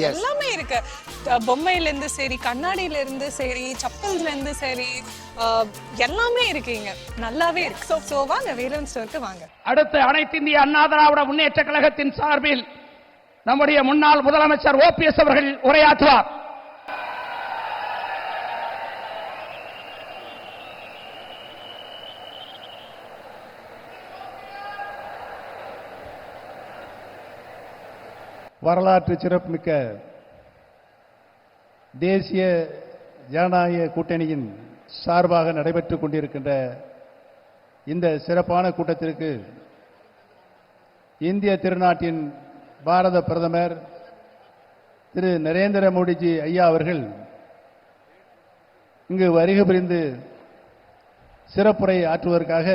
எல்லாமே இருக்கு. பொம்மையில இருந்து சரி, கண்ணாடியில இருந்து சரி, செப்பல்ஸ்ல இருந்து சரி, எல்லாமே இருக்கு இங்க. நல்லாவே இருக்கு. சோ வாங்க வேலன் ஸ்டோருக்கு வாங்க. அடுத்து அனைத்து இந்திய அண்ணா திராவிட முன்னேற்ற கழகத்தின் சார்பில் நம்முடைய முன்னாள் முதலமைச்சர் OPS அவர்கள் உரையாற்றுவார். வரலாற்று சிறப்புமிக்க தேசிய ஜனநாயக கூட்டணியின் சார்பாக நடைபெற்றுக் கொண்டிருக்கின்ற இந்த சிறப்பான கூட்டத்திற்கு இந்திய திருநாட்டின் பாரத பிரதமர் திரு நரேந்திர மோடிஜி ஐயா அவர்கள் இங்கு வருகை புரிந்து சிறப்புரை ஆற்றுவதற்காக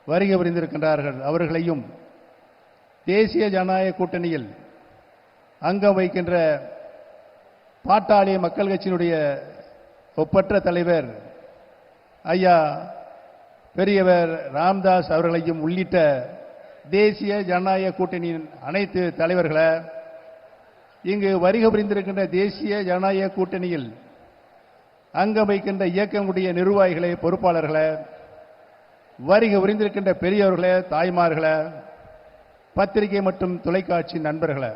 வருகை புரிந்திருக்கின்றார்கள். அவர்களையும் தேசிய ஜனநாயக கூட்டணியில் அங்கம் வைக்கின்ற பாட்டாளி மக்கள் கட்சியினுடைய ஒப்பற்ற தலைவர் ஐயா பெரியவர் ராம்தாஸ் அவர்களையும் உள்ளிட்ட தேசிய ஜனநாயக கூட்டணியின் அனைத்து தலைவர்களை, இங்கு வருகை புரிந்திருக்கின்ற தேசிய ஜனநாயக கூட்டணியில் அங்கம் வைக்கின்ற இயக்கங்களுடைய நிர்வாகிகளை, பொறுப்பாளர்களை, வருகை புரிந்திருக்கின்ற பெரியவர்களை, தாய்மார்களை, பத்திரிகை மற்றும் தொலைக்காட்சி நண்பர்களை,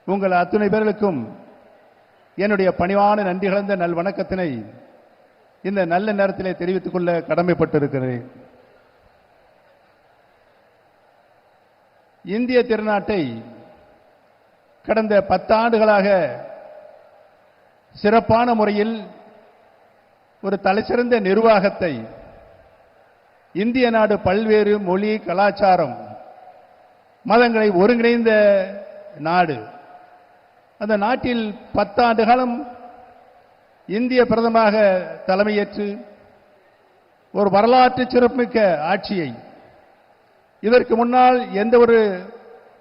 உங்கள் அத்துணை பேர்களுக்கும் என்னுடைய பணிவான நன்றி கலந்த நல் வணக்கத்தினை இந்த நல்ல நேரத்திலே தெரிவித்துக் கொள்ள கடமைப்பட்டிருக்கிறேன். இந்திய திருநாட்டை கடந்த 10 ஆண்டுகளாக சிறப்பான முறையில் ஒரு தலைசிறந்த நிர்வாகத்தை, இந்திய நாடு பல்வேறு மொழி, கலாச்சாரம், மதங்களை ஒருங்கிணைந்த நாடு. அந்த நாட்டில் 10 ஆண்டு காலம் இந்திய பிரதமராக தலைமையேற்று ஒரு வரலாற்று சிறப்புமிக்க ஆட்சியை, இதற்கு முன்னால் எந்த ஒரு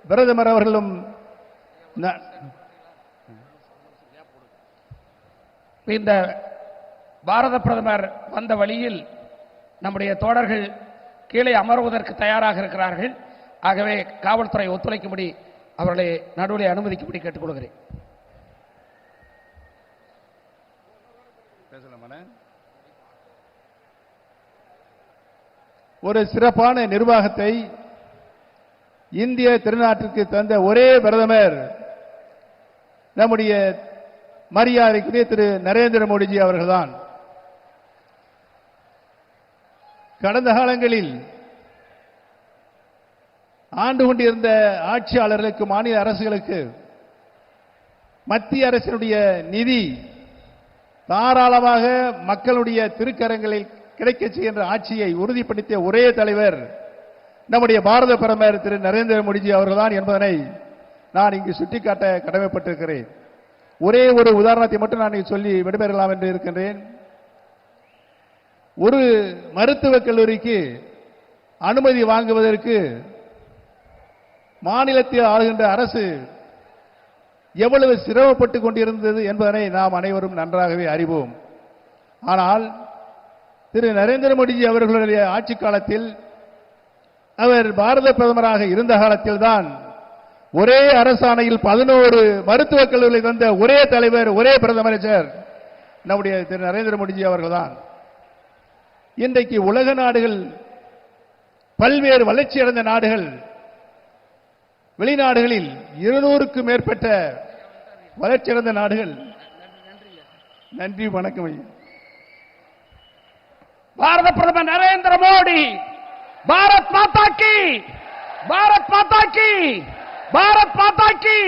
பிரதமர் அவர்களும் இந்த பாரத பிரதமர் வந்த வழியில் நம்முடைய தோழர்கள் கீழே அமர்வதற்கு தயாராக இருக்கிறார்கள். ஆகவே காவல்துறை ஒத்துழைக்கும்படி அவர்களை நடுவில் அனுமதிக்கும்படி கேட்டுக்கொள்கிறேன். ஒரு சிறப்பான நிர்வாகத்தை இந்திய திருநாட்டிற்கு தந்த ஒரே பிரதமர் நம்முடைய மரியாதைக்குரிய திரு நரேந்திர மோடிஜி அவர்கள்தான். கடந்த காலங்களில் ஆண்டு கொண்டிருந்த ஆட்சியாளர்களுக்கு, மாநில அரசுகளுக்கு மத்திய அரசினுடைய நிதி தாராளமாக மக்களுடைய திருக்கரங்களில் கிடைக்க செய்கின்ற ஆட்சியை உறுதிப்படுத்திய ஒரே தலைவர் நம்முடைய பாரத பிரதமர் திரு நரேந்திர மோடிஜி அவர்கள்தான் என்பதனை நான் இங்கு சுட்டிக்காட்ட கடமைப்பட்டிருக்கிறேன். ஒரே ஒரு உதாரணத்தை மட்டும் நான் சொல்லி விடைபெறலாம் என்று இருக்கின்றேன். ஒரு மருத்துவக் கல்லூரிக்கு அனுமதி வாங்குவதற்கு மாநிலத்தில் ஆளுகின்ற அரசு எவ்வளவு சிரமப்பட்டுக் கொண்டிருந்தது என்பதனை நாம் அனைவரும் நன்றாகவே அறிவோம். ஆனால் திரு நரேந்திர மோடிஜி அவர்களுடைய ஆட்சி காலத்தில், அவர் பாரத பிரதமராக இருந்த காலத்தில் தான் ஒரே அரசாணையில் 11 மருத்துவக் கல்லூரிகளை தந்த ஒரே தலைவர், ஒரே பிரதமர் நம்முடைய திரு நரேந்திர மோடிஜி அவர்கள்தான். இன்றைக்கு உலக நாடுகள், பல்வேறு வளர்ச்சியடைந்த நாடுகள், வெளிநாடுகளில் 200க்கும் மேற்பட்ட வளர்ச்சியடைந்த நாடுகள். நன்றி, வணக்கம் ஐயா. பாரத பிரதமர் நரேந்திர மோடி, பாரத் மாதா கி, பாரத் மாதா கி, பாரத் மாதா கி.